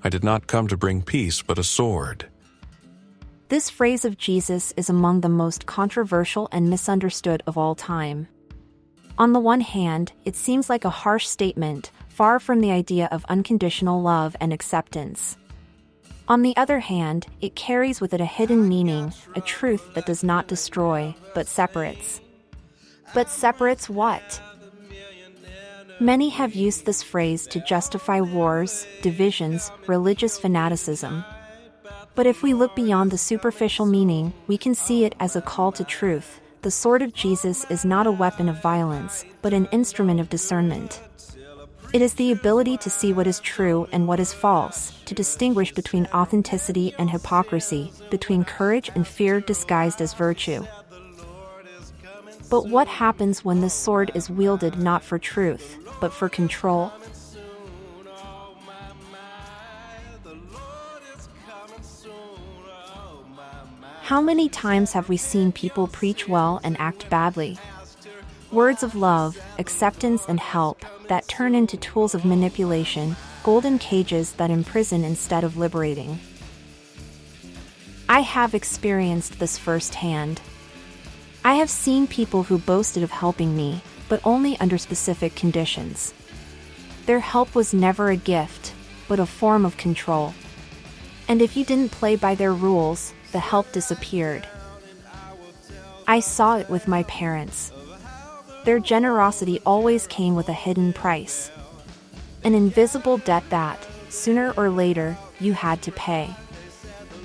I did not come to bring peace but a sword." This phrase of Jesus is among the most controversial and misunderstood of all time. On the one hand, it seems like a harsh statement, far from the idea of unconditional love and acceptance. On the other hand, it carries with it a hidden meaning, a truth that does not destroy, but separates. But separates what? Many have used this phrase to justify wars, divisions, religious fanaticism. But if we look beyond the superficial meaning, we can see it as a call to truth. The sword of Jesus is not a weapon of violence, but an instrument of discernment. It is the ability to see what is true and what is false, to distinguish between authenticity and hypocrisy, between courage and fear disguised as virtue. But what happens when this sword is wielded not for truth, but for control? How many times have we seen people preach well and act badly? Words of love, acceptance and help that turn into tools of manipulation, golden cages that imprison instead of liberating. I have experienced this firsthand. I have seen people who boasted of helping me, but only under specific conditions. Their help was never a gift, but a form of control. And if you didn't play by their rules, the help disappeared. I saw it with my parents. Their generosity always came with a hidden price. An invisible debt that, sooner or later, you had to pay.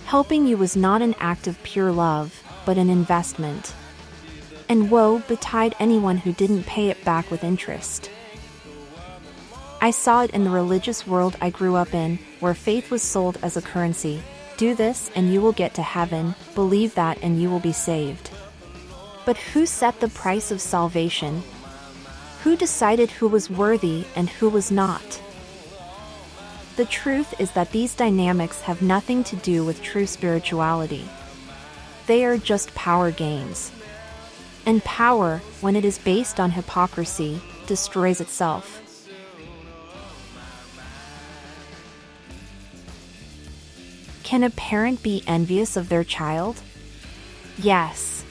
Helping you was not an act of pure love, but an investment. And woe betide anyone who didn't pay it back with interest. I saw it in the religious world I grew up in, where faith was sold as a currency. Do this and you will get to heaven, believe that and you will be saved. But who set the price of salvation? Who decided who was worthy and who was not? The truth is that these dynamics have nothing to do with true spirituality. They are just power games. And power, when it is based on hypocrisy, destroys itself. Can a parent be envious of their child? Yes.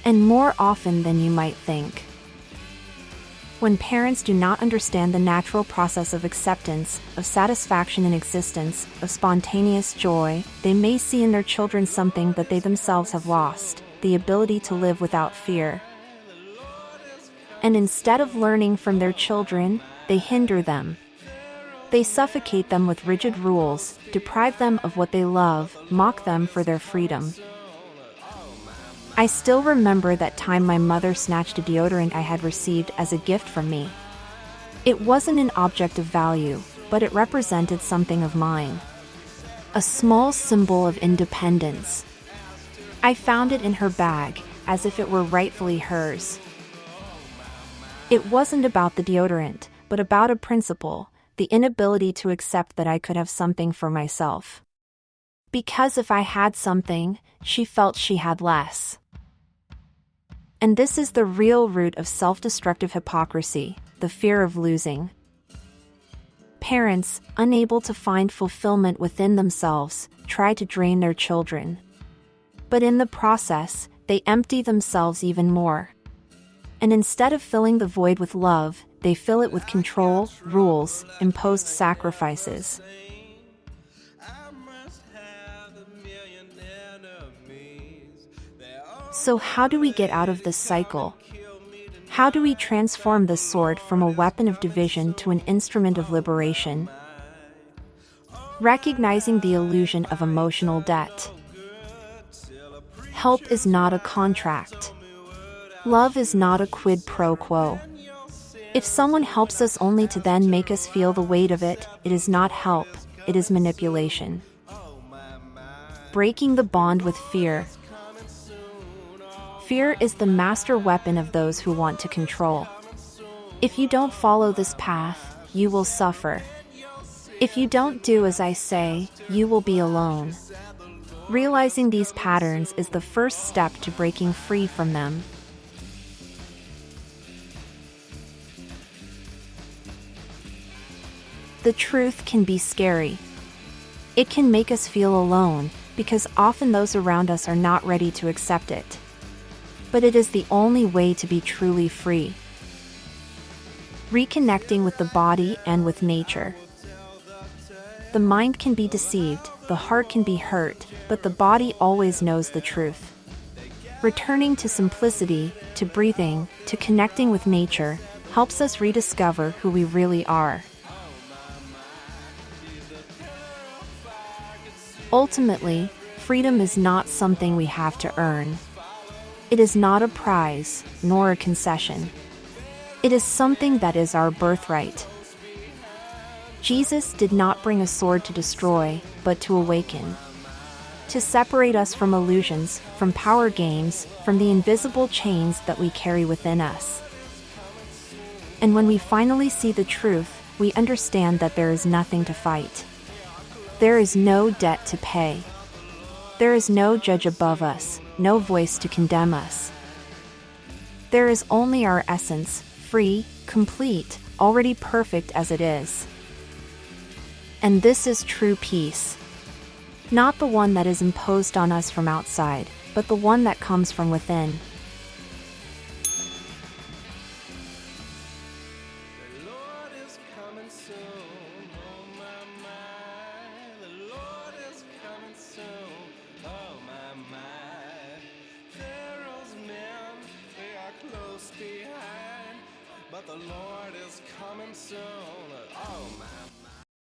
And more often than you might think. When parents do not understand the natural process of acceptance, of satisfaction in existence, of spontaneous joy, they may see in their children something that they themselves have lost, the ability to live without fear. And instead of learning from their children, they hinder them. They suffocate them with rigid rules, deprive them of what they love, mock them for their freedom. I still remember that time my mother snatched a deodorant I had received as a gift from me. It wasn't an object of value, but it represented something of mine. A small symbol of independence. I found it in her bag, as if it were rightfully hers. It wasn't about the deodorant, but about a principle, the inability to accept that I could have something for myself. Because if I had something, she felt she had less. And this is the real root of self-destructive hypocrisy, the fear of losing. Parents, unable to find fulfillment within themselves, try to drain their children. But in the process, they empty themselves even more. And instead of filling the void with love, they fill it with control, rules, imposed sacrifices. So how do we get out of this cycle? How do we transform this sword from a weapon of division to an instrument of liberation? Recognizing the illusion of emotional debt. Help is not a contract. Love is not a quid pro quo. If someone helps us only to then make us feel the weight of it, it is not help, it is manipulation. Breaking the bond with fear. Fear is the master weapon of those who want to control. If you don't follow this path, you will suffer. If you don't do as I say, you will be alone. Realizing these patterns is the first step to breaking free from them. The truth can be scary. It can make us feel alone, because often those around us are not ready to accept it. But it is the only way to be truly free. Reconnecting with the body and with nature. The mind can be deceived, the heart can be hurt, but the body always knows the truth. Returning to simplicity, to breathing, to connecting with nature, helps us rediscover who we really are. Ultimately, freedom is not something we have to earn. It is not a prize, nor a concession. It is something that is our birthright. Jesus did not bring a sword to destroy, but to awaken. To separate us from illusions, from power games, from the invisible chains that we carry within us. And when we finally see the truth, we understand that there is nothing to fight. There is no debt to pay. There is no judge above us, no voice to condemn us. There is only our essence, free, complete, already perfect as it is. And this is true peace. Not the one that is imposed on us from outside, but the one that comes from within. The Lord is coming soon, oh my, my. The Lord is coming soon, oh my, my. Pharaoh's men, they are close behind, but the Lord is coming soon.